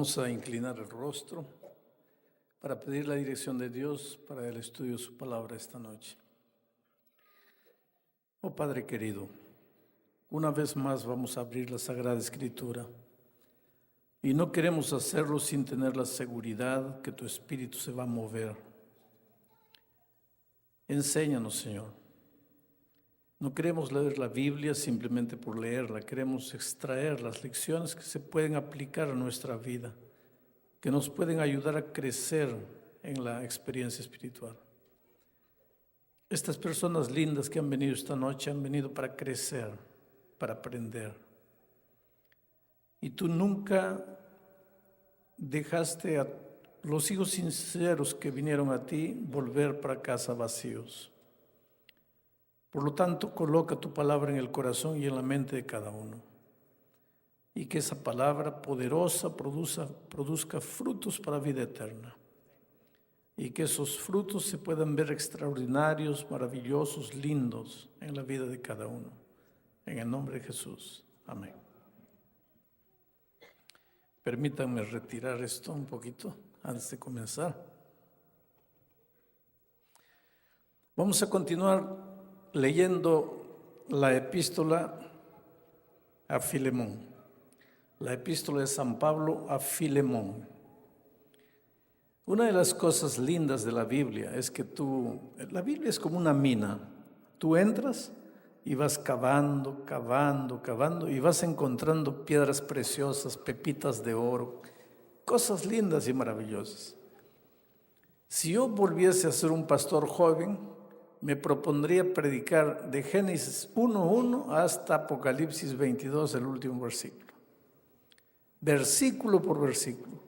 Vamos a inclinar el rostro para pedir la dirección de Dios para el estudio de su palabra esta noche. Oh Padre querido, una vez más vamos a abrir la Sagrada Escritura y no queremos hacerlo sin tener la seguridad que tu Espíritu se va a mover. Enséñanos, Señor. No queremos leer la Biblia simplemente por leerla, queremos extraer las lecciones que se pueden aplicar a nuestra vida, que nos pueden ayudar a crecer en la experiencia espiritual. Estas personas lindas que han venido esta noche han venido para crecer, para aprender. Y tú nunca dejaste a los hijos sinceros que vinieron a ti volver para casa vacíos. Por lo tanto, coloca tu palabra en el corazón y en la mente de cada uno. Y que esa palabra poderosa produzca frutos para vida eterna. Y que esos frutos se puedan ver extraordinarios, maravillosos, lindos en la vida de cada uno. En el nombre de Jesús. Amén. Permítanme retirar esto un poquito antes de comenzar. Vamos a continuar leyendo la epístola a Filemón, la epístola de San Pablo a Filemón. Una de las cosas lindas de la Biblia es que la Biblia es como una mina. Tú entras y vas cavando y vas encontrando piedras preciosas, pepitas de oro, cosas lindas y maravillosas. Si yo volviese a ser un pastor joven, me propondría predicar de Génesis 1:1 hasta Apocalipsis 22, el último versículo. Versículo por versículo.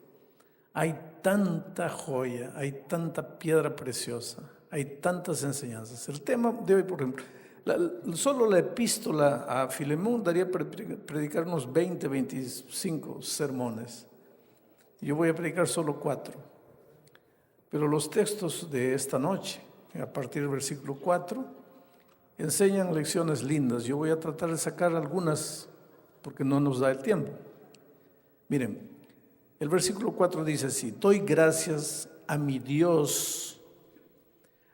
Hay tanta joya, hay tanta piedra preciosa, hay tantas enseñanzas. El tema de hoy, por ejemplo, solo la epístola a Filemón daría para predicar unos 20, 25 sermones. Yo voy a predicar solo 4. Pero los textos de esta noche, a partir del versículo 4, enseñan lecciones lindas. Yo voy a tratar de sacar algunas porque no nos da el tiempo. Miren, el versículo 4 dice así: doy gracias a mi Dios,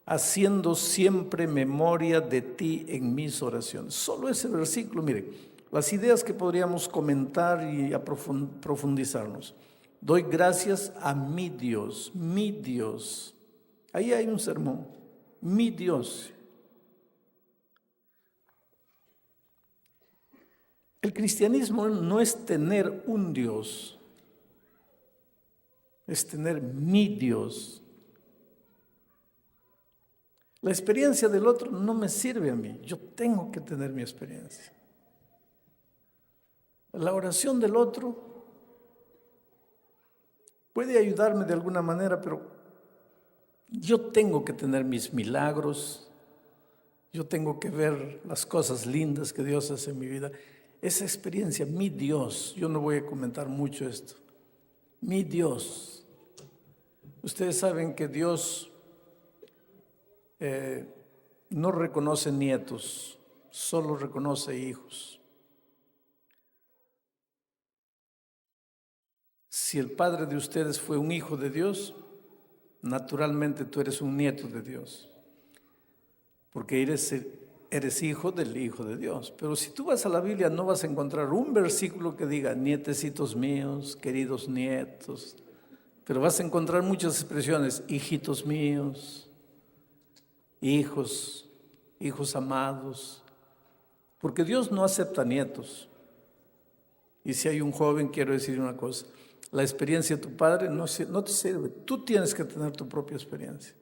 haciendo siempre memoria de ti en mis oraciones. Solo ese versículo, miren, las ideas que podríamos comentar y profundizarnos. Doy gracias a mi Dios, mi Dios. Ahí hay un sermón. Mi Dios. El cristianismo no es tener un Dios, es tener mi Dios. La experiencia del otro no me sirve a mí, yo tengo que tener mi experiencia. La oración del otro puede ayudarme de alguna manera, pero yo tengo que tener mis milagros, yo tengo que ver las cosas lindas que Dios hace en mi vida. Esa experiencia, mi Dios, yo no voy a comentar mucho esto. Mi Dios. Ustedes saben que Dios no reconoce nietos, solo reconoce hijos. Si el padre de ustedes fue un hijo de Dios, naturalmente tú eres un nieto de Dios, porque eres hijo del Hijo de Dios. Pero si tú vas a la Biblia no vas a encontrar un versículo que diga nietecitos míos, queridos nietos, pero vas a encontrar muchas expresiones: hijitos míos, hijos amados, porque Dios no acepta nietos. Y si hay un joven, quiero decir una cosa: la experiencia de tu padre no te sirve. Tú tienes que tener tu propia experiencia.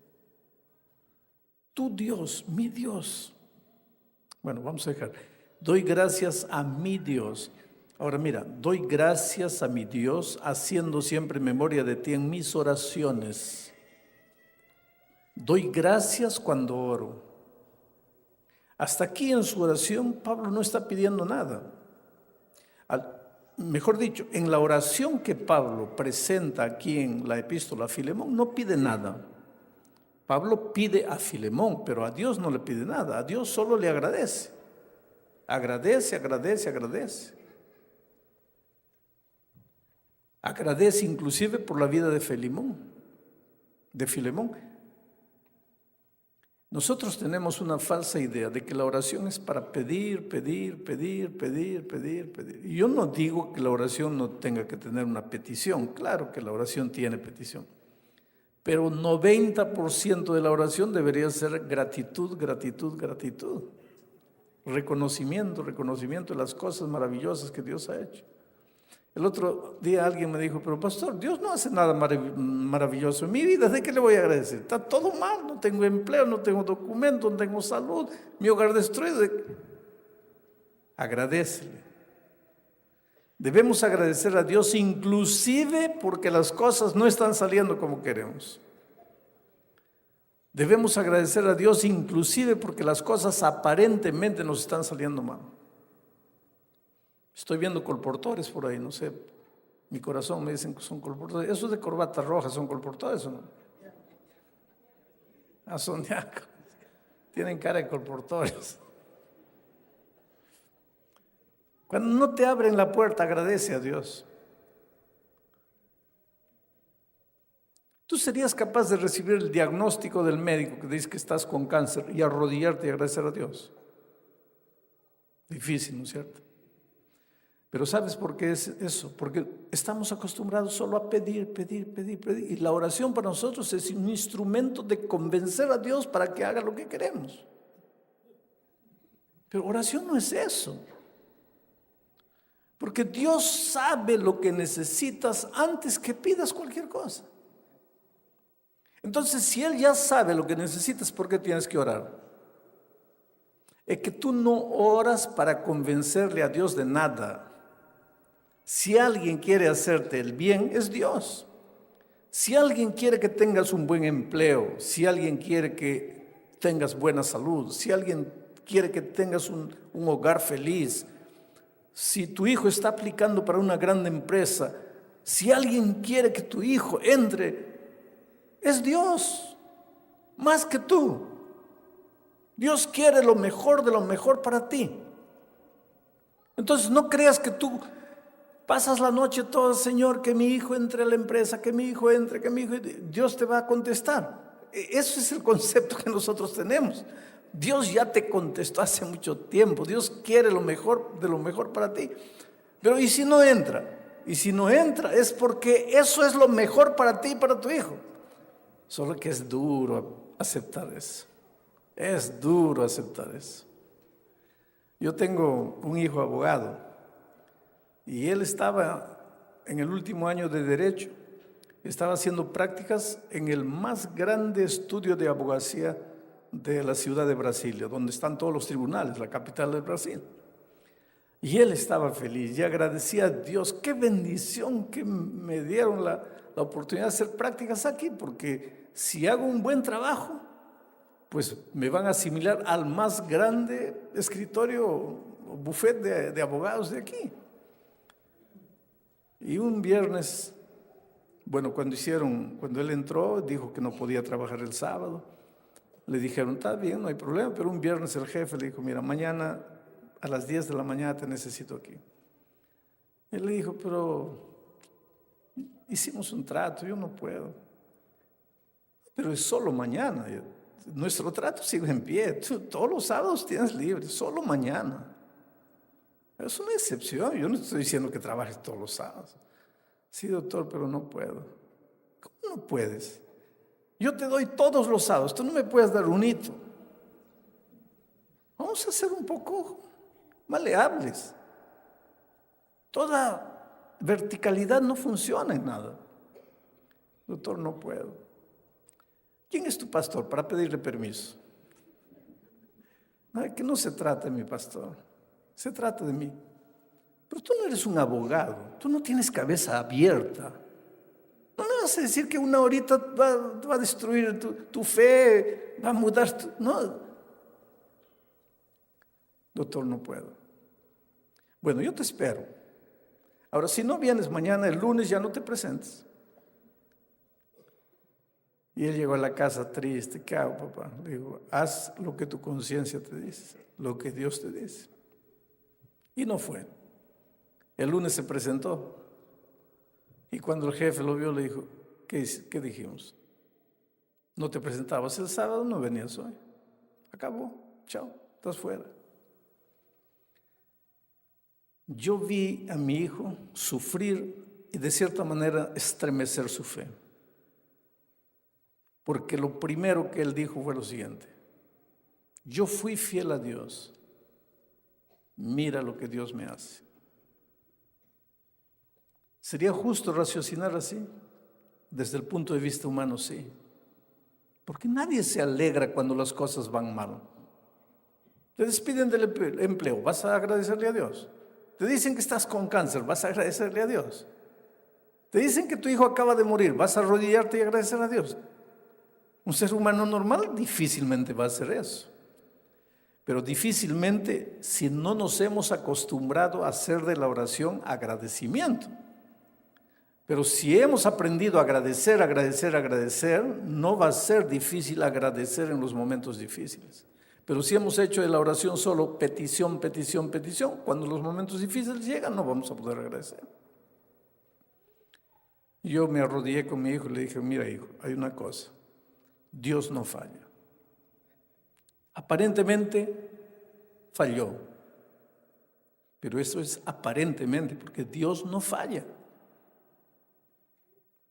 Tu Dios, mi Dios. Bueno, vamos a dejar. Doy gracias a mi Dios. Ahora mira, doy gracias a mi Dios haciendo siempre memoria de ti en mis oraciones. Doy gracias cuando oro. Hasta aquí en su oración Pablo no está pidiendo nada. Mejor dicho, en la oración que Pablo presenta aquí en la epístola a Filemón, no pide nada. Pablo pide a Filemón, pero a Dios no le pide nada. A Dios solo le agradece. Agradece. Agradece inclusive por la vida de Filemón. Nosotros tenemos una falsa idea de que la oración es para pedir. Y yo no digo que la oración no tenga que tener una petición. Claro que la oración tiene petición. Pero 90% de la oración debería ser gratitud. Reconocimiento de las cosas maravillosas que Dios ha hecho. El otro día alguien me dijo, pero pastor, Dios no hace nada maravilloso en mi vida, ¿de qué le voy a agradecer? Está todo mal, no tengo empleo, no tengo documento, no tengo salud, mi hogar destruido. Agradécele. Debemos agradecer a Dios inclusive porque las cosas no están saliendo como queremos. Debemos agradecer a Dios inclusive porque las cosas aparentemente nos están saliendo mal. Estoy viendo colportores por ahí, no sé, mi corazón me dicen que son colportores. Esos de corbata roja son colportores, ¿o no? Son diáconos, tienen cara de colportores. Cuando no te abren la puerta, agradece a Dios. ¿Tú serías capaz de recibir el diagnóstico del médico que dice que estás con cáncer y arrodillarte y agradecer a Dios? Difícil, ¿no es cierto? Pero ¿sabes por qué es eso? Porque estamos acostumbrados solo a pedir. Y la oración para nosotros es un instrumento de convencer a Dios para que haga lo que queremos. Pero oración no es eso. Porque Dios sabe lo que necesitas antes que pidas cualquier cosa. Entonces, si Él ya sabe lo que necesitas, ¿por qué tienes que orar? Es que tú no oras para convencerle a Dios de nada. Si alguien quiere hacerte el bien, es Dios. Si alguien quiere que tengas un buen empleo, si alguien quiere que tengas buena salud, si alguien quiere que tengas un hogar feliz, si tu hijo está aplicando para una gran empresa, si alguien quiere que tu hijo entre, es Dios, más que tú. Dios quiere lo mejor de lo mejor para ti. Entonces no creas que tú pasas la noche toda, Señor, que mi hijo entre a la empresa, que mi hijo entre, que mi hijo... Dios te va a contestar. Ese es el concepto que nosotros tenemos. Dios ya te contestó hace mucho tiempo. Dios quiere lo mejor de lo mejor para ti. Pero ¿y si no entra? Y si no entra es porque eso es lo mejor para ti y para tu hijo. Solo que es duro aceptar eso. Es duro aceptar eso. Yo tengo un hijo abogado y él estaba en el último año de Derecho. Estaba haciendo prácticas en el más grande estudio de abogacía de la ciudad de Brasilia, donde están todos los tribunales, la capital del Brasil. Y él estaba feliz y agradecía a Dios. Qué bendición que me dieron la oportunidad de hacer prácticas aquí, porque si hago un buen trabajo, pues me van a asimilar al más grande escritorio o buffet de abogados de aquí. Y un viernes, bueno, cuando él entró, dijo que no podía trabajar el sábado. Le dijeron, está bien, no hay problema, pero un viernes el jefe le dijo, mira, mañana a las 10 de la mañana te necesito aquí. Él le dijo, pero hicimos un trato, yo no puedo. Pero es solo mañana. Nuestro trato sigue en pie. Tú, todos los sábados tienes libre, solo mañana. Es una excepción. Yo no estoy diciendo que trabajes todos los sábados. Sí, doctor, pero no puedo. ¿Cómo no puedes? Yo te doy todos los sábados. Tú no me puedes dar un hito. Vamos a ser un poco maleables. Toda verticalidad no funciona en nada. Doctor, no puedo. ¿Quién es tu pastor para pedirle permiso? No, que no se trata de mi pastor, se trata de mí. Pero tú no eres un abogado, tú no tienes cabeza abierta. No me vas a decir que una horita va a destruir tu fe, va a mudar tu... No. Doctor, no puedo. Bueno, yo te espero. Ahora, si no vienes mañana, el lunes ya no te presentes. Y él llegó a la casa triste. ¿Qué hago, papá? Le digo, haz lo que tu conciencia te dice, lo que Dios te dice. Y no fue. El lunes se presentó. Y cuando el jefe lo vio, le dijo, ¿qué dijimos? No te presentabas el sábado, no venías hoy. Acabó, chao, estás fuera. Yo vi a mi hijo sufrir y de cierta manera estremecer su fe. Porque lo primero que él dijo fue lo siguiente: yo fui fiel a Dios, mira lo que Dios me hace. ¿Sería justo raciocinar así? Desde el punto de vista humano, sí. Porque nadie se alegra cuando las cosas van mal. Te despiden del empleo, ¿vas a agradecerle a Dios? Te dicen que estás con cáncer, ¿vas a agradecerle a Dios? Te dicen que tu hijo acaba de morir, ¿vas a arrodillarte y agradecer a Dios? Un ser humano normal difícilmente va a hacer eso. Pero difícilmente si no nos hemos acostumbrado a hacer de la oración agradecimiento. Pero si hemos aprendido a agradecer, no va a ser difícil agradecer en los momentos difíciles. Pero si hemos hecho de la oración solo petición, cuando los momentos difíciles llegan, no vamos a poder agradecer. Yo me arrodillé con mi hijo y le dije, mira hijo, hay una cosa, Dios no falla. Aparentemente falló, pero eso es aparentemente, porque Dios no falla.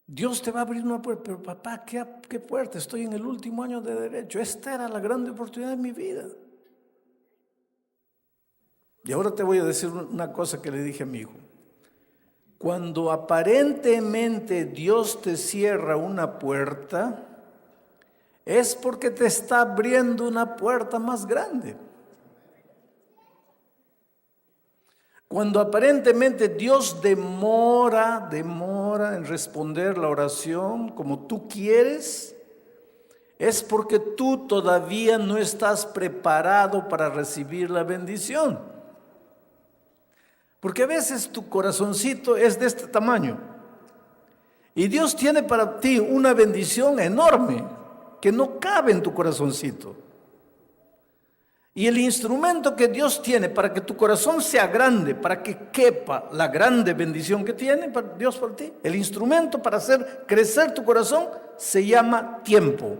Dios te va a abrir una puerta, pero papá, ¿qué puerta? Estoy en el último año de derecho. Esta era la grande oportunidad de mi vida. Y ahora te voy a decir una cosa que le dije a mi hijo. Cuando aparentemente Dios te cierra una puerta, es porque te está abriendo una puerta más grande. Cuando aparentemente Dios demora en responder la oración como tú quieres, es porque tú todavía no estás preparado para recibir la bendición. Porque a veces tu corazoncito es de este tamaño y Dios tiene para ti una bendición enorme que no cabe en tu corazoncito. Y el instrumento que Dios tiene para que tu corazón sea grande, para que quepa la grande bendición que tiene Dios por ti, el instrumento para hacer crecer tu corazón se llama tiempo,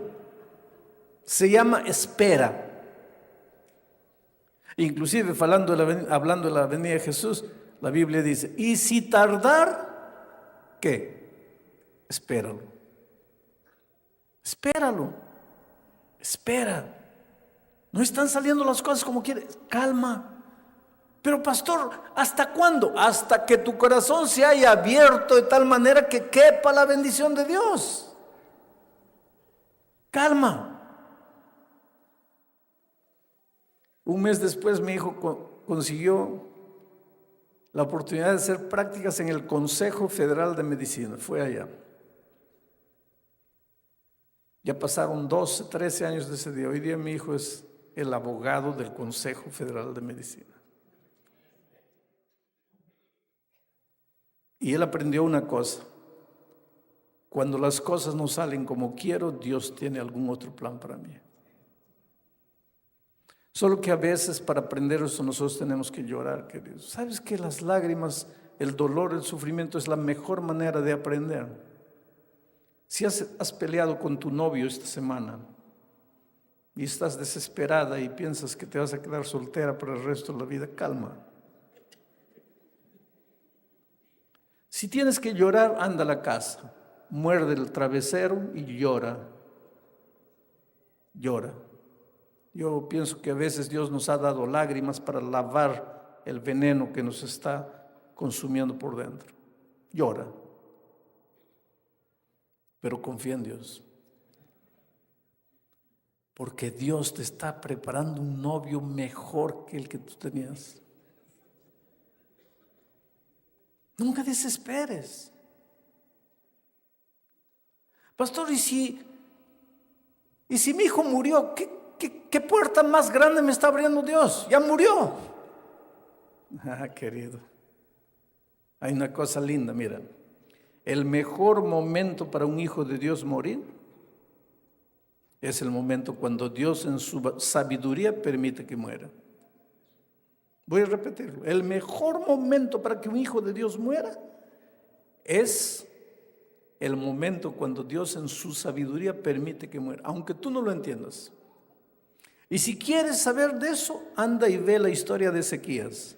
se llama espera. Inclusive hablando de la venida de Jesús, la Biblia dice, y si tardar, ¿qué? Espéralo. Espera. No están saliendo las cosas como quieres. Calma. Pero pastor, ¿hasta cuándo? Hasta que tu corazón se haya abierto de tal manera que quepa la bendición de Dios. Calma. Un mes después mi hijo consiguió la oportunidad de hacer prácticas en el Consejo Federal de Medicina. Fue allá. Ya pasaron 12, 13 años de ese día. Hoy día mi hijo es el abogado del Consejo Federal de Medicina. Y él aprendió una cosa: cuando las cosas no salen como quiero, Dios tiene algún otro plan para mí. Solo que a veces para aprender eso nosotros tenemos que llorar, queridos. ¿Sabes que las lágrimas, el dolor, el sufrimiento es la mejor manera de aprender? Si has peleado con tu novio esta semana y estás desesperada y piensas que te vas a quedar soltera para el resto de la vida, calma. Si tienes que llorar, anda a la casa, muerde el travesero y llora. Llora. Yo pienso que a veces Dios nos ha dado lágrimas para lavar el veneno que nos está consumiendo por dentro. Llora. Pero confía en Dios. Porque Dios te está preparando un novio mejor que el que tú tenías. Nunca desesperes. Pastor, ¿y si mi hijo murió? ¿Qué puerta más grande me está abriendo Dios? Ya murió. Querido, hay una cosa linda, mira. El mejor momento para un hijo de Dios morir es el momento cuando Dios en su sabiduría permite que muera. Voy a repetirlo. El mejor momento para que un hijo de Dios muera es el momento cuando Dios en su sabiduría permite que muera, aunque tú no lo entiendas. Y si quieres saber de eso, anda y ve la historia de Ezequías.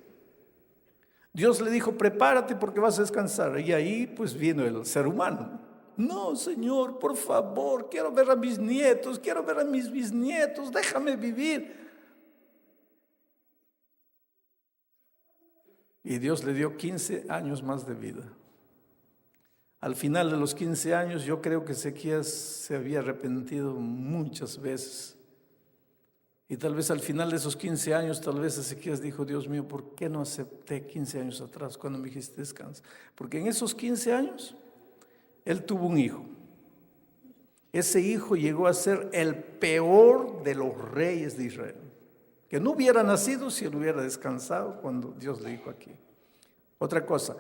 Dios le dijo, prepárate porque vas a descansar. Y ahí pues vino el ser humano. No, Señor, por favor, quiero ver a mis nietos, quiero ver a mis bisnietos, déjame vivir. Y Dios le dio 15 años más de vida. Al final de los 15 años, yo creo que Ezequías se había arrepentido muchas veces. Y tal vez al final de esos 15 años, tal vez Ezequías dijo, Dios mío, ¿por qué no acepté 15 años atrás cuando me dijiste descansa? Porque en esos 15 años, él tuvo un hijo. Ese hijo llegó a ser el peor de los reyes de Israel. Que no hubiera nacido si él hubiera descansado cuando Dios le dijo aquí. Otra cosa,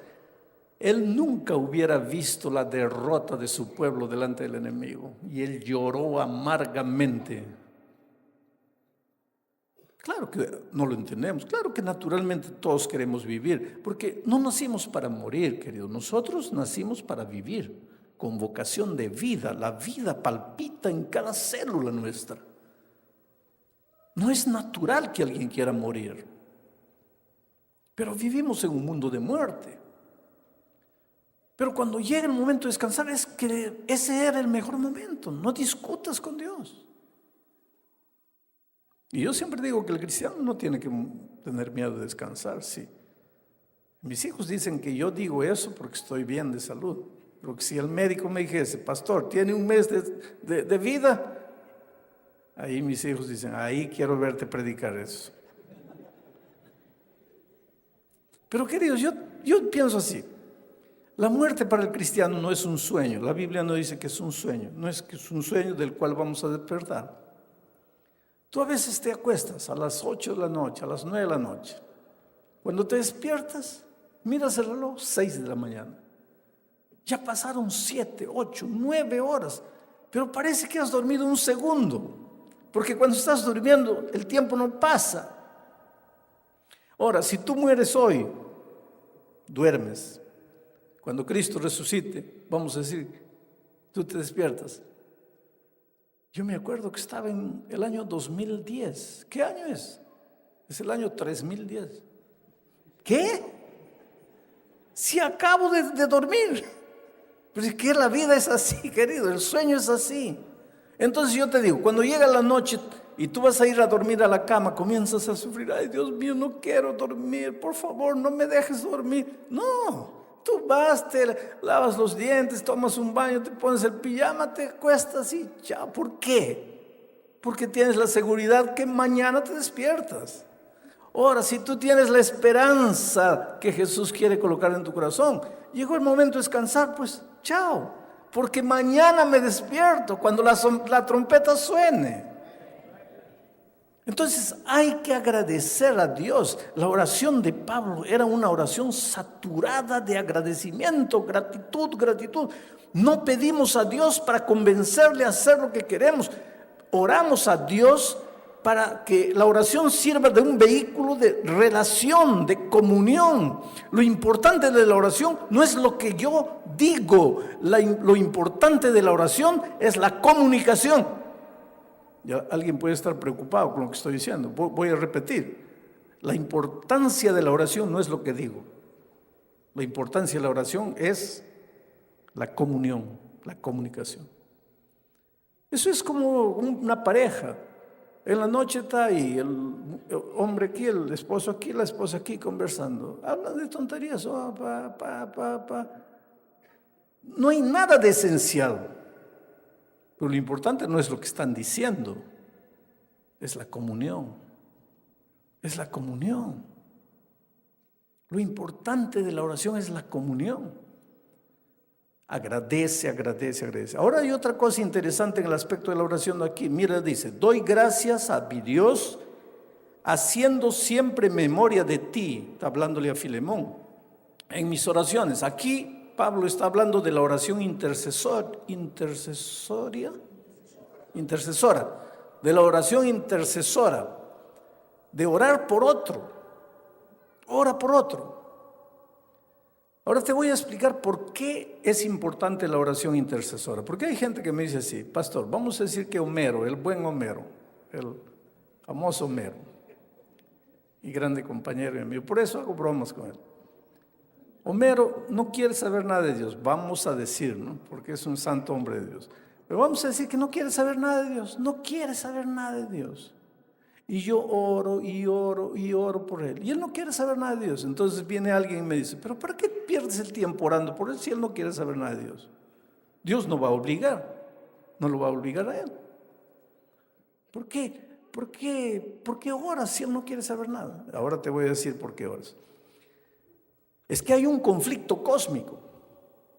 él nunca hubiera visto la derrota de su pueblo delante del enemigo. Y él lloró amargamente. Claro que no lo entendemos, claro que naturalmente todos queremos vivir, porque no nacimos para morir, queridos, nosotros nacimos para vivir, con vocación de vida, la vida palpita en cada célula nuestra. No es natural que alguien quiera morir, pero vivimos en un mundo de muerte. Pero cuando llega el momento de descansar, es que ese era el mejor momento, no discutas con Dios. Y yo siempre digo que el cristiano no tiene que tener miedo de descansar, sí. Mis hijos dicen que yo digo eso porque estoy bien de salud. Porque si el médico me dijese, pastor, tiene un mes de vida, ahí mis hijos dicen, ahí quiero verte predicar eso. Pero queridos, yo pienso así. La muerte para el cristiano no es un sueño. La Biblia no dice que es un sueño. No es que es un sueño del cual vamos a despertar. Tú a veces te acuestas a las 8 de la noche, a las 9 de la noche. Cuando te despiertas, miras el reloj, 6 de la mañana. Ya pasaron 7, 8, 9 horas, pero parece que has dormido un segundo, porque cuando estás durmiendo el tiempo no pasa. Ahora, si tú mueres hoy, duermes. Cuando Cristo resucite, vamos a decir, tú te despiertas. Yo me acuerdo que estaba en el año 2010. ¿Qué año es? Es el año 3010. ¿Qué? Si acabo de dormir. Pero es que la vida es así, querido. El sueño es así. Entonces yo te digo, cuando llega la noche y tú vas a ir a dormir a la cama, comienzas a sufrir. Ay, Dios mío, no quiero dormir. Por favor, no me dejes dormir. No. Tú vas, te lavas los dientes, tomas un baño, te pones el pijama, te acuestas y chao. ¿Por qué? Porque tienes la seguridad que mañana te despiertas. Ahora, si tú tienes la esperanza que Jesús quiere colocar en tu corazón, llegó el momento de descansar, pues chao. Porque mañana me despierto cuando la trompeta suene. Entonces hay que agradecer a Dios. La oración de Pablo era una oración saturada de agradecimiento, gratitud, gratitud. No pedimos a Dios para convencerle a hacer lo que queremos. Oramos a Dios para que la oración sirva de un vehículo de relación, de comunión. Lo importante de la oración no es lo que yo digo. Lo importante de la oración es la comunicación. Ya alguien puede estar preocupado con lo que estoy diciendo. Voy a repetir. La importancia de la oración no es lo que digo. La importancia de la oración es la comunión, la comunicación. Eso es como una pareja. En la noche está ahí el hombre aquí, el esposo aquí, la esposa aquí conversando. Hablan de tonterías. No hay nada de esencial. Pero lo importante no es lo que están diciendo, es la comunión. Es la comunión. Lo importante de la oración es la comunión. Agradece, agradece, agradece. Ahora hay otra cosa interesante en el aspecto de la oración aquí. Mira, dice, doy gracias a mi Dios, haciendo siempre memoria de ti. Está hablándole a Filemón. En mis oraciones, aquí Pablo está hablando de la oración intercesora, de la oración intercesora, de orar por otro. Ora por otro. Ahora te voy a explicar por qué es importante la oración intercesora. Porque hay gente que me dice así: pastor, vamos a decir que Homero, el buen Homero, el famoso Homero, y grande compañero mío, por eso hago bromas con él. Homero no quiere saber nada de Dios, vamos a decir, ¿no? Porque es un santo hombre de Dios. Pero vamos a decir que no quiere saber nada de Dios, no quiere saber nada de Dios. Y yo oro y oro y oro por él. Y él no quiere saber nada de Dios. Entonces viene alguien y me dice: pero ¿para qué pierdes el tiempo orando por él si él no quiere saber nada de Dios? Dios no va a obligar, no lo va a obligar a él. ¿Por qué? ¿Por qué oras si él no quiere saber nada? Ahora te voy a decir por qué oras. Es que hay un conflicto cósmico.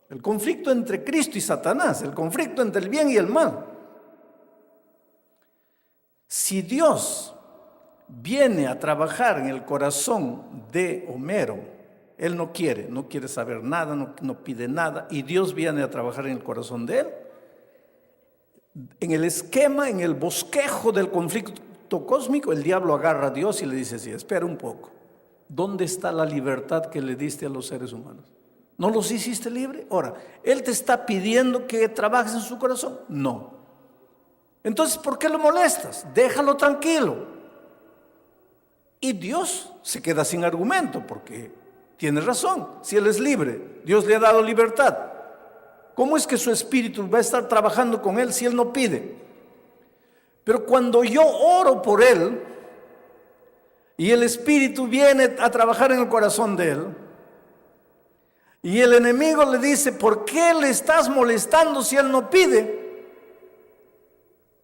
El conflicto entre Cristo y Satanás, el conflicto entre el bien y el mal. Si Dios viene a trabajar en el corazón de Homero, él no quiere saber nada, no pide nada, y Dios viene a trabajar en el corazón de él. En el esquema, en el bosquejo del conflicto cósmico, el diablo agarra a Dios y le dice así: espera un poco, ¿dónde está la libertad que le diste a los seres humanos? ¿No los hiciste libre? Ahora, ¿él te está pidiendo que trabajes en su corazón? No. Entonces, ¿por qué lo molestas? Déjalo tranquilo. Y Dios se queda sin argumento, porque tiene razón. Si él es libre, Dios le ha dado libertad. ¿Cómo es que su espíritu va a estar trabajando con él si él no pide? Pero cuando yo oro por él y el espíritu viene a trabajar en el corazón de él, y el enemigo le dice: ¿por qué le estás molestando si él no pide?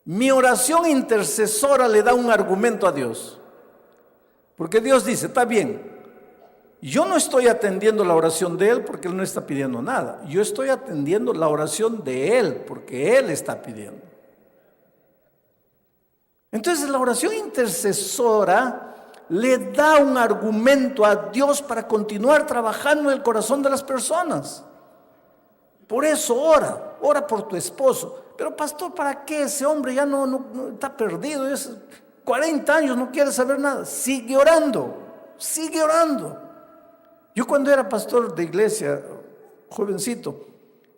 Mi oración intercesora le da un argumento a Dios. Porque Dios dice: está bien, yo no estoy atendiendo la oración de él porque él no está pidiendo nada. Yo estoy atendiendo la oración de él porque él está pidiendo. Entonces la oración intercesora le da un argumento a Dios para continuar trabajando en el corazón de las personas. Por eso ora por tu esposo. Pero pastor, ¿para qué? Ese hombre ya no está perdido, es 40 años, no quiere saber nada. Sigue orando. Yo cuando era pastor de iglesia, jovencito,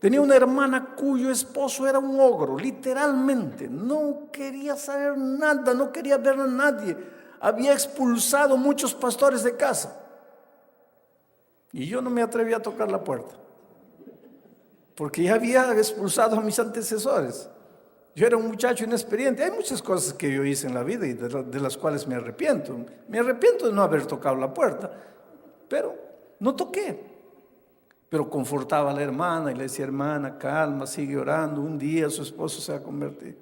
tenía una hermana cuyo esposo era un ogro, literalmente. No quería saber nada, no quería ver a nadie. Había expulsado muchos pastores de casa. Y yo no me atreví a tocar la puerta, porque ya había expulsado a mis antecesores. Yo era un muchacho inexperiente. Hay muchas cosas que yo hice en la vida y de las cuales me arrepiento. Me arrepiento de no haber tocado la puerta, pero no toqué. Pero confortaba a la hermana y le decía: hermana, calma, sigue orando. Un día su esposo se va a convertir.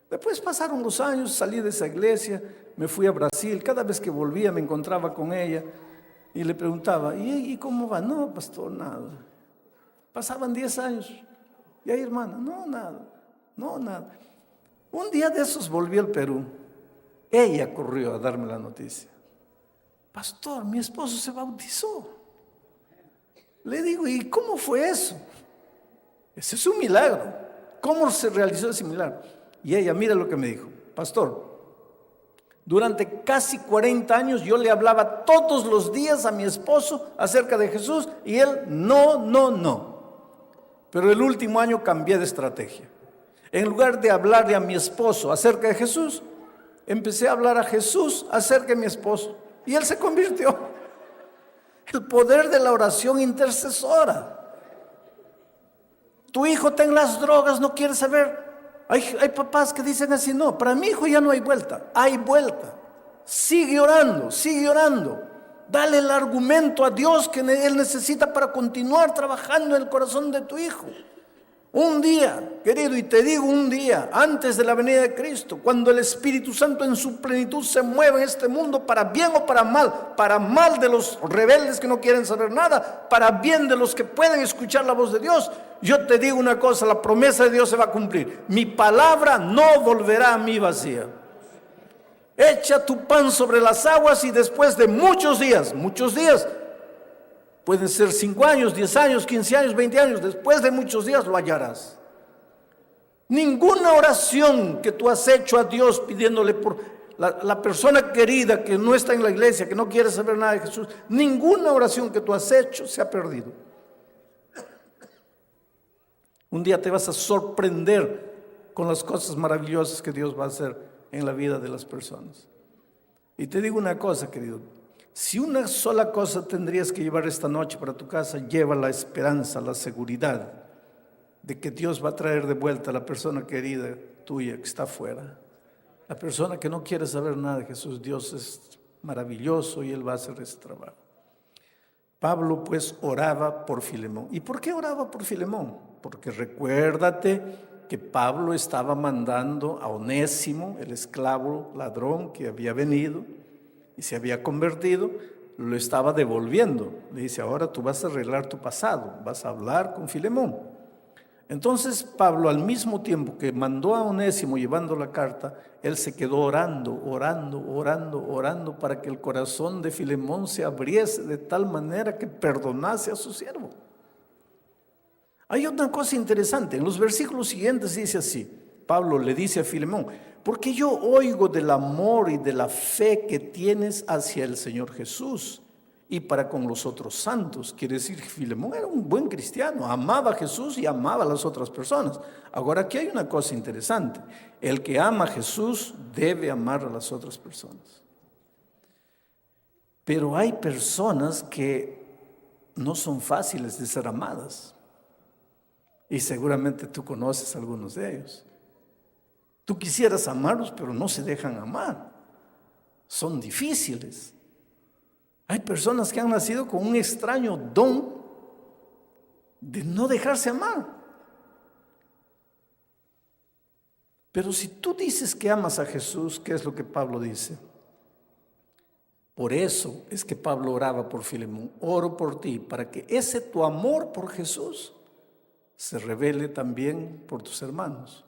Después pasaron los años, salí de esa iglesia, me fui a Brasil. Cada vez que volvía me encontraba con ella y le preguntaba: ¿y cómo va? No, pastor, nada. Pasaban 10 años. ¿Y ahí, hermana? No, nada. Un día de esos volví al Perú. Ella corrió a darme la noticia: pastor, mi esposo se bautizó. Le digo: ¿y cómo fue eso? Ese es un milagro. ¿Cómo se realizó ese milagro? Y ella, mira lo que me dijo: pastor, durante casi 40 años yo le hablaba todos los días a mi esposo acerca de Jesús y él no. Pero el último año cambié de estrategia. En lugar de hablarle a mi esposo acerca de Jesús, empecé a hablar a Jesús acerca de mi esposo y él se convirtió. El poder de la oración intercesora. Tu hijo está en las drogas, no quiere saber. Hay papás que dicen así: no, para mi hijo ya no hay vuelta. Hay vuelta. Sigue orando. Dale el argumento a Dios que él necesita para continuar trabajando en el corazón de tu hijo. Un día, querido, y te digo un día, antes de la venida de Cristo, cuando el Espíritu Santo en su plenitud se mueve en este mundo, para bien o para mal de los rebeldes que no quieren saber nada, para bien de los que pueden escuchar la voz de Dios, yo te digo una cosa: la promesa de Dios se va a cumplir. Mi palabra no volverá a mí vacía. Echa tu pan sobre las aguas y después de muchos días, pueden ser 5 años, 10 años, 15 años, 20 años, después de muchos días lo hallarás. Ninguna oración que tú has hecho a Dios pidiéndole por la persona querida que no está en la iglesia, que no quiere saber nada de Jesús, ninguna oración que tú has hecho se ha perdido. Un día te vas a sorprender con las cosas maravillosas que Dios va a hacer en la vida de las personas. Y te digo una cosa, querido. Si una sola cosa tendrías que llevar esta noche para tu casa, lleva la esperanza, la seguridad de que Dios va a traer de vuelta a la persona querida tuya que está afuera. La persona que no quiere saber nada de Jesús. Dios es maravilloso y Él va a hacer ese trabajo. Pablo pues oraba por Filemón. ¿Y por qué oraba por Filemón? Porque recuérdate que Pablo estaba mandando a Onésimo, el esclavo ladrón que había venido y se había convertido, lo estaba devolviendo. Le dice, ahora tú vas a arreglar tu pasado, vas a hablar con Filemón. Entonces Pablo, al mismo tiempo que mandó a Onésimo llevando la carta, él se quedó orando para que el corazón de Filemón se abriese de tal manera que perdonase a su siervo. Hay otra cosa interesante, en los versículos siguientes dice así, Pablo le dice a Filemón, porque yo oigo del amor y de la fe que tienes hacia el Señor Jesús y para con los otros santos. Quiere decir que Filemón era un buen cristiano, amaba a Jesús y amaba a las otras personas. Ahora aquí hay una cosa interesante, el que ama a Jesús debe amar a las otras personas. Pero hay personas que no son fáciles de ser amadas. Y seguramente tú conoces a algunos de ellos. Tú quisieras amarlos, pero no se dejan amar. Son difíciles. Hay personas que han nacido con un extraño don de no dejarse amar. Pero si tú dices que amas a Jesús, ¿qué es lo que Pablo dice? Por eso es que Pablo oraba por Filemón. Oro por ti, para que ese tu amor por Jesús se revele también por tus hermanos.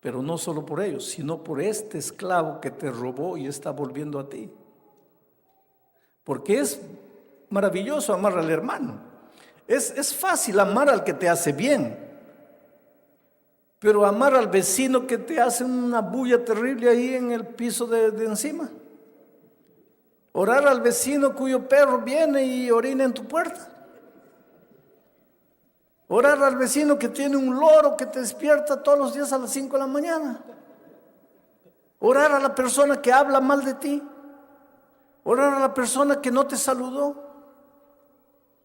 Pero no solo por ellos, sino por este esclavo que te robó y está volviendo a ti. Porque es maravilloso amar al hermano. Es fácil amar al que te hace bien. Pero amar al vecino que te hace una bulla terrible ahí en el piso de encima. Orar al vecino cuyo perro viene y orina en tu puerta. Orar al vecino que tiene un loro que te despierta todos los días a las 5 de la mañana. Orar a la persona que habla mal de ti. Orar a la persona que no te saludó.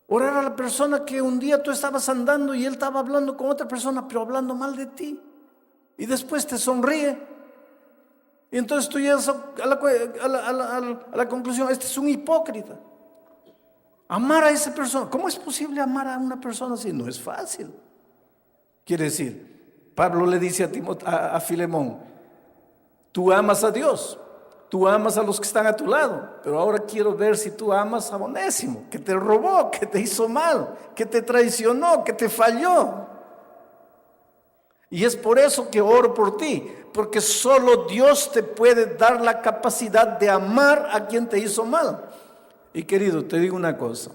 Orar a la persona que un día tú estabas andando y él estaba hablando con otra persona, pero hablando mal de ti. Y después te sonríe. Y entonces tú llegas a la conclusión, este es un hipócrita. Amar a esa persona. ¿Cómo es posible amar a una persona así? No es fácil. Quiere decir, Pablo le dice a Filemón, tú amas a Dios, tú amas a los que están a tu lado, pero ahora quiero ver si tú amas a Onésimo, que te robó, que te hizo mal, que te traicionó, que te falló. Y es por eso que oro por ti, porque solo Dios te puede dar la capacidad de amar a quien te hizo mal. Y querido, te digo una cosa,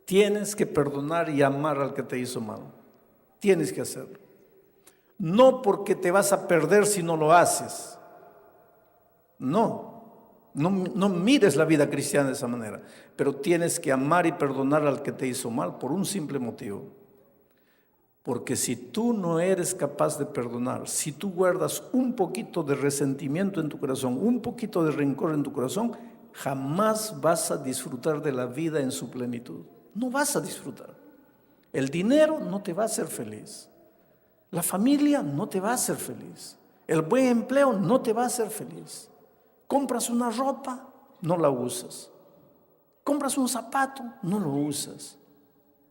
tienes que perdonar y amar al que te hizo mal. Tienes que hacerlo. No porque te vas a perder si no lo haces. No mires la vida cristiana de esa manera. Pero tienes que amar y perdonar al que te hizo mal por un simple motivo. Porque si tú no eres capaz de perdonar, si tú guardas un poquito de resentimiento en tu corazón, un poquito de rencor en tu corazón, jamás vas a disfrutar de la vida en su plenitud. No vas a disfrutar. El dinero no te va a hacer feliz. La familia no te va a hacer feliz. El buen empleo no te va a hacer feliz. Compras una ropa, no la usas. Compras un zapato, no lo usas.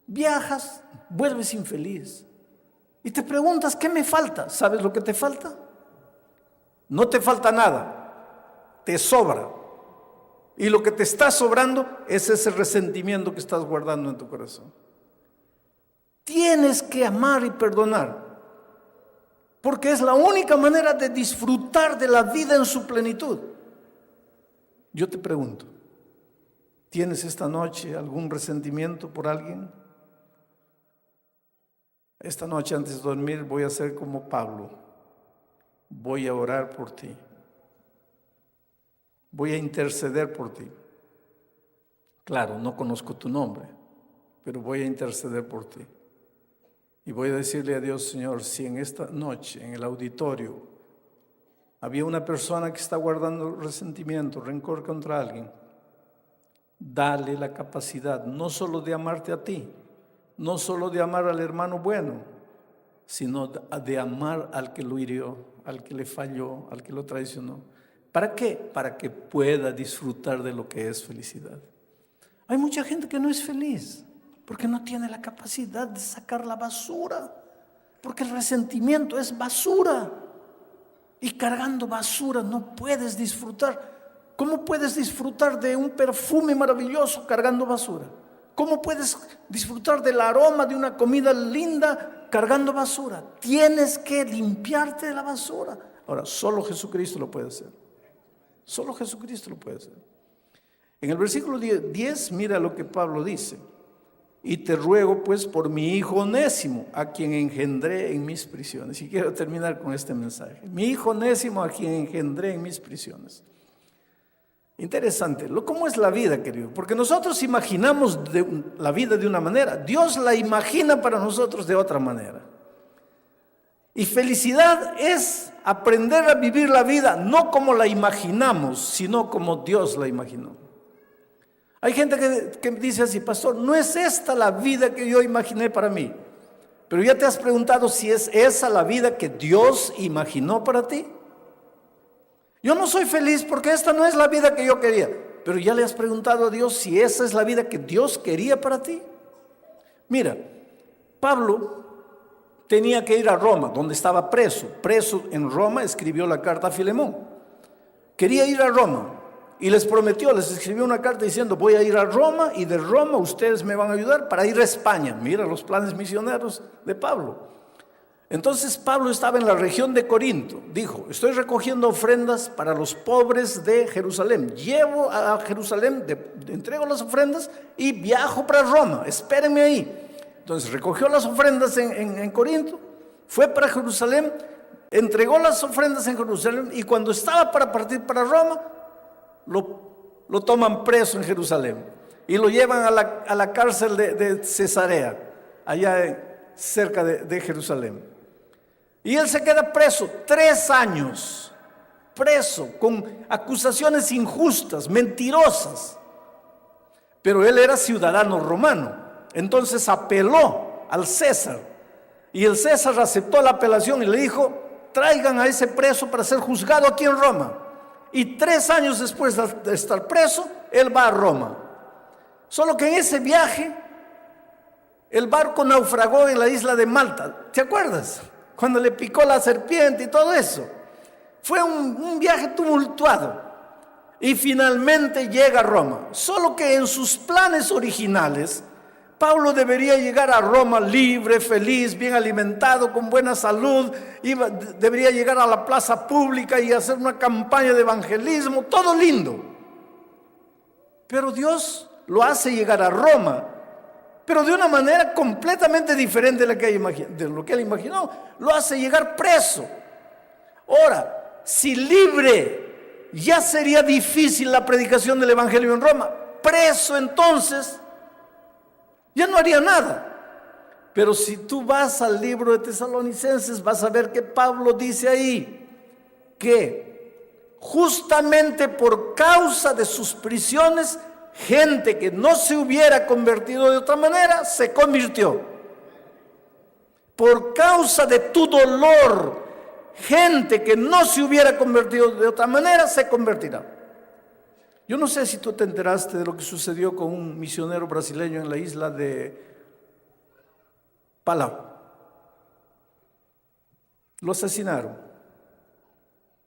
Viajas, vuelves infeliz. Y te preguntas, ¿qué me falta? ¿Sabes lo que te falta? No te falta nada, te sobra. Y lo que te está sobrando es ese resentimiento que estás guardando en tu corazón. Tienes que amar y perdonar, porque es la única manera de disfrutar de la vida en su plenitud. Yo te pregunto, ¿tienes esta noche algún resentimiento por alguien? Esta noche antes de dormir voy a hacer como Pablo. Voy a orar por ti. Voy a interceder por ti. Claro, no conozco tu nombre, pero voy a interceder por ti. Y voy a decirle a Dios, Señor, si en esta noche, en el auditorio, había una persona que está guardando resentimiento, rencor contra alguien, dale la capacidad no solo de amarte a ti, no solo de amar al hermano bueno, sino de amar al que lo hirió, al que le falló, al que lo traicionó. ¿Para qué? Para que pueda disfrutar de lo que es felicidad. Hay mucha gente que no es feliz porque no tiene la capacidad de sacar la basura, porque el resentimiento es basura, y cargando basura no puedes disfrutar. ¿Cómo puedes disfrutar de un perfume maravilloso cargando basura? ¿Cómo puedes disfrutar del aroma de una comida linda cargando basura? Tienes que limpiarte de la basura. Ahora, solo Jesucristo lo puede hacer. Solo Jesucristo lo puede hacer. En el versículo 10, mira lo que Pablo dice. Y te ruego pues por mi hijo Onésimo, a quien engendré en mis prisiones. Y quiero terminar con este mensaje. Mi hijo Onésimo, a quien engendré en mis prisiones. Interesante, ¿cómo es la vida, querido? Porque nosotros imaginamos la vida de una manera, Dios la imagina para nosotros de otra manera. Y felicidad es aprender a vivir la vida no como la imaginamos, sino como Dios la imaginó. Hay gente que dice así, pastor, no es esta la vida que yo imaginé para mí. Pero ya te has preguntado si es esa la vida que Dios imaginó para ti. Yo no soy feliz porque esta no es la vida que yo quería. Pero ya le has preguntado a Dios si esa es la vida que Dios quería para ti. Mira, Pablo tenía que ir a Roma, donde estaba preso. Preso en Roma, escribió la carta a Filemón. Quería ir a Roma y les prometió, les escribió una carta diciendo, voy a ir a Roma y de Roma ustedes me van a ayudar para ir a España. Mira los planes misioneros de Pablo. Entonces Pablo estaba en la región de Corinto. Dijo, estoy recogiendo ofrendas para los pobres de Jerusalén. Llevo a Jerusalén, entrego las ofrendas y viajo para Roma. Espérenme ahí. Entonces recogió las ofrendas en Corinto, fue para Jerusalén, entregó las ofrendas en Jerusalén y cuando estaba para partir para Roma, lo toman preso en Jerusalén y lo llevan a la cárcel de Cesarea, allá cerca de Jerusalén. Y él se queda preso 3 años, preso con acusaciones injustas, mentirosas. Pero él era ciudadano romano, entonces apeló al César. Y el César aceptó la apelación y le dijo, traigan a ese preso para ser juzgado aquí en Roma. Y 3 años después de estar preso, él va a Roma. Solo que en ese viaje, el barco naufragó en la isla de Malta. ¿Te acuerdas? Cuando le picó la serpiente y todo eso. Fue un viaje tumultuado. Y finalmente llega a Roma. Solo que en sus planes originales, Pablo debería llegar a Roma libre, feliz, bien alimentado, con buena salud. Debería llegar a la plaza pública y hacer una campaña de evangelismo. Todo lindo. Pero Dios lo hace llegar a Roma, pero de una manera completamente diferente de lo que él imaginó. Lo hace llegar preso. Ahora, si libre ya sería difícil la predicación del evangelio en Roma, preso entonces ya no haría nada. Pero si tú vas al libro de Tesalonicenses, vas a ver que Pablo dice ahí que justamente por causa de sus prisiones, gente que no se hubiera convertido de otra manera, se convirtió. Por causa de tu dolor, gente que no se hubiera convertido de otra manera, se convertirá. Yo no sé si tú te enteraste de lo que sucedió con un misionero brasileño en la isla de Palau. Lo asesinaron.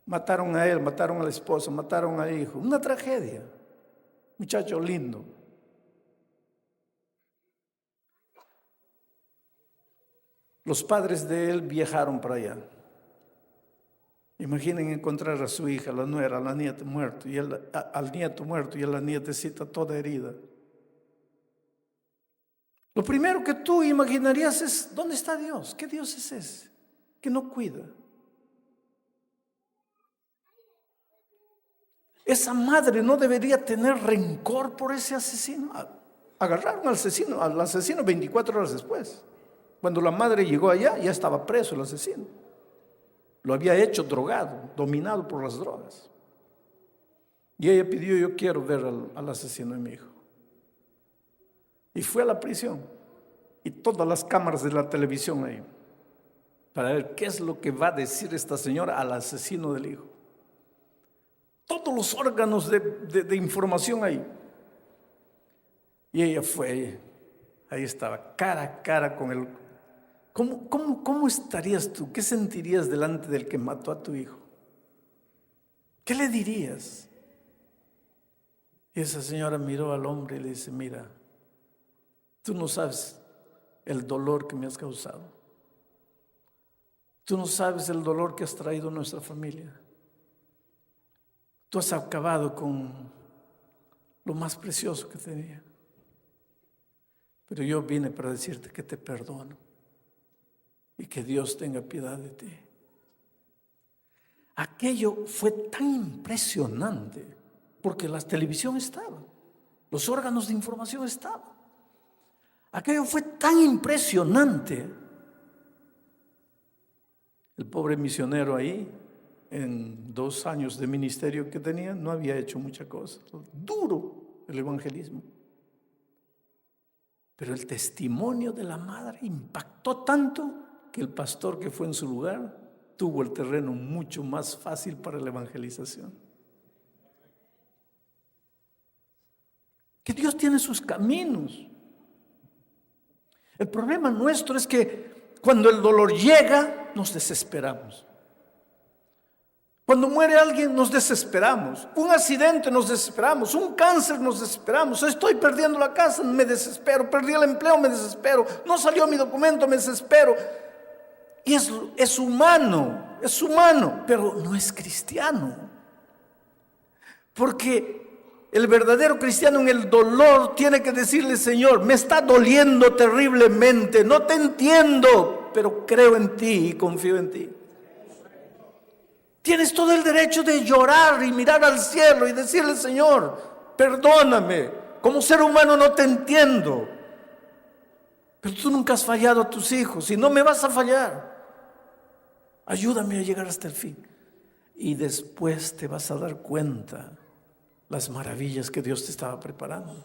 Mataron a él, mataron a la esposa, mataron al hijo. Una tragedia. Muchacho lindo. Los padres de él viajaron para allá. Imaginen encontrar a su hija, la nuera, a la nieta muerto, y al nieto muerto y a la nietecita toda herida. Lo primero que tú imaginarías es, ¿dónde está Dios? ¿Qué Dios es ese que no cuida? Esa madre no debería tener rencor por ese asesino. Agarraron al asesino 24 horas después. Cuando la madre llegó allá, ya estaba preso el asesino. Lo había hecho drogado, dominado por las drogas. Y ella pidió: yo quiero ver al asesino de mi hijo. Y fue a la prisión. Y todas las cámaras de la televisión ahí, para ver qué es lo que va a decir esta señora al asesino del hijo. Todos los órganos de información ahí. Y ella fue, ahí estaba, cara a cara con él. ¿Cómo estarías tú? ¿Qué sentirías delante del que mató a tu hijo? ¿Qué le dirías? Y esa señora miró al hombre y le dice: mira, tú no sabes el dolor que me has causado. Tú no sabes el dolor que has traído a nuestra familia. Tú has acabado con lo más precioso que tenía. Pero yo vine para decirte que te perdono y que Dios tenga piedad de ti. Aquello fue tan impresionante porque la televisión estaba, los órganos de información estaban. Aquello fue tan impresionante. El pobre misionero ahí, en 2 años de ministerio que tenía, no había hecho mucha cosa. Duro el evangelismo. Pero el testimonio de la madre impactó tanto que el pastor que fue en su lugar tuvo el terreno mucho más fácil para la evangelización. Que Dios tiene sus caminos. El problema nuestro es que cuando el dolor llega, nos desesperamos. Cuando muere alguien, nos desesperamos. Un accidente, nos desesperamos. Un cáncer, nos desesperamos. Estoy perdiendo la casa, me desespero. Perdí el empleo, me desespero. No salió mi documento, me desespero. Y es humano, pero no es cristiano. Porque el verdadero cristiano en el dolor tiene que decirle: Señor, me está doliendo terriblemente, no te entiendo, pero creo en ti y confío en ti. Tienes todo el derecho de llorar y mirar al cielo y decirle: Señor, perdóname, como ser humano no te entiendo, pero tú nunca has fallado a tus hijos y no me vas a fallar. Ayúdame a llegar hasta el fin. Y después te vas a dar cuenta las maravillas que Dios te estaba preparando.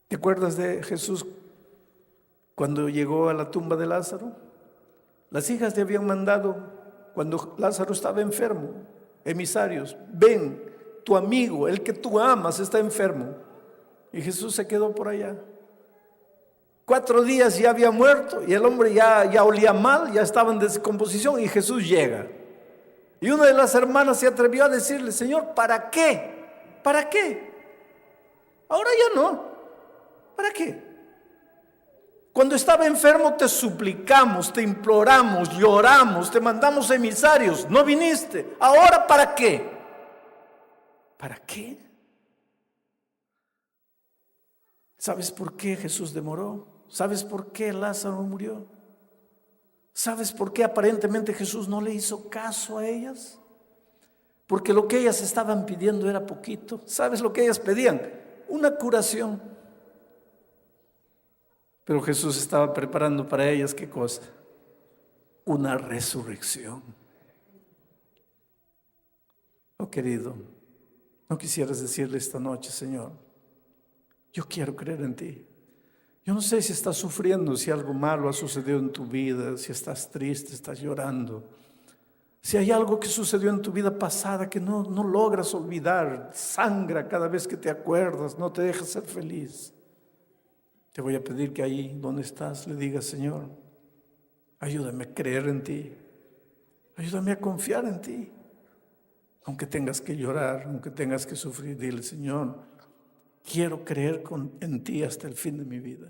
¿Te acuerdas de Jesús cuando llegó a la tumba de Lázaro? Las hijas le habían mandado, cuando Lázaro estaba enfermo, emisarios: ven, tu amigo, el que tú amas, está enfermo. Y Jesús se quedó por allá. 4 días ya había muerto y el hombre ya olía mal, ya estaba en descomposición, y Jesús llega. Y una de las hermanas se atrevió a decirle: Señor, ¿para qué? ¿Para qué? Ahora ya no. ¿Para qué? Cuando estaba enfermo te suplicamos, te imploramos, lloramos, te mandamos emisarios, no viniste. Ahora, ¿para qué? ¿Para qué? ¿Sabes por qué Jesús demoró? ¿Sabes por qué Lázaro murió? ¿Sabes por qué aparentemente Jesús no le hizo caso a ellas? Porque lo que ellas estaban pidiendo era poquito. ¿Sabes lo que ellas pedían? Una curación. Pero Jesús estaba preparando para ellas, ¿qué cosa? Una resurrección. Oh, querido, ¿no quisieras decirle esta noche: Señor, yo quiero creer en ti? Yo no sé si estás sufriendo, si algo malo ha sucedido en tu vida, si estás triste, estás llorando, si hay algo que sucedió en tu vida pasada que no logras olvidar, sangra cada vez que te acuerdas, no te deja ser feliz. Te voy a pedir que ahí donde estás le digas: Señor, ayúdame a creer en ti, ayúdame a confiar en ti. Aunque tengas que llorar, aunque tengas que sufrir, dile: Señor, quiero creer en ti hasta el fin de mi vida.